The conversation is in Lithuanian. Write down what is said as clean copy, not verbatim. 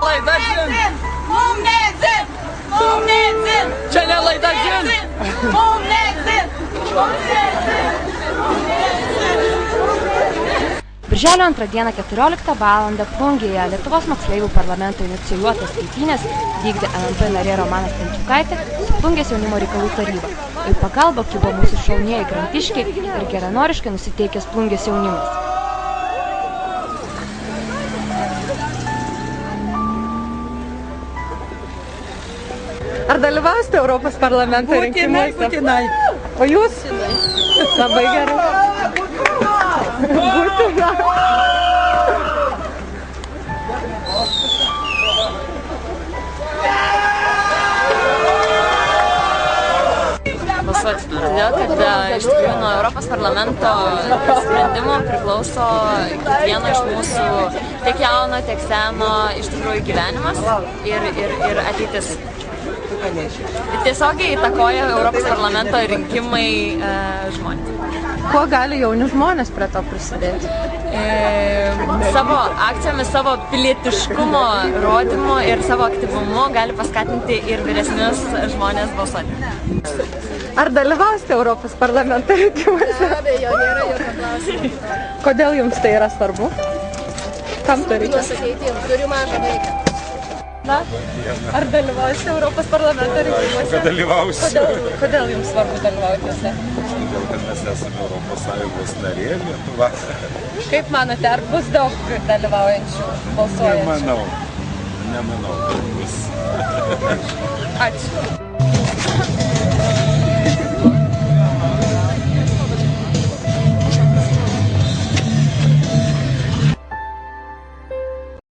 Laida Dzin. Mum ne dzin. Mum ne dzin. Čia ne laida Dzin. Mum ne dzin. Mum ne dzin. Birželio 2 dieną 14 val. Plungėje Lietuvos moksleivių parlamento inicijuotas eitynės vykdė LMP narė Romana Stančiukaitė su Plungės jaunimo reikalų taryba. Į pagalbą kibo mūsų šaunieji krantiškiai ir geranoriškai nusiteikęs Plungės jaunimas. Ar dalyvausite Europos parlamento rinkimuose? Būtinai. O jūs? Labai gerai. Būtina. Balsuoti todėl, kad iš tikrųjų nuo Europos parlamento sprendimo priklauso kiekvieno iš mūsų, tiek jauno, tiek seno, iš tikrųjų gyvenimas ir ateitis. Tiesiogiai įtakoja Europos parlamento rinkimai žmonės. Kuo gali jauni žmonės prie to prisidėti? Savo akcijomis, savo pilietiškumo rodymu ir savo aktyvumu gali paskatinti ir vyresnius žmonės balsuoti. Ar dalyvausite Europos parlamento rinkimuose? Be abejo, nėra jokio klausimo. Kodėl jums tai yra svarbu? Kam to reikia? Nusakyti, turiu mažą vaiką. Na, ar dalyvausite Europos parlamento rinkimuose? Kad dalyvausiu. Kodėl jums svarbu dalyvauti juose? Todėl, kad mes esame Europos Sąjungos narė, Lietuva. Kaip manote, ar bus daug dalyvaujančių, balsuojančių? Nemanau, kad bus. Ačiū.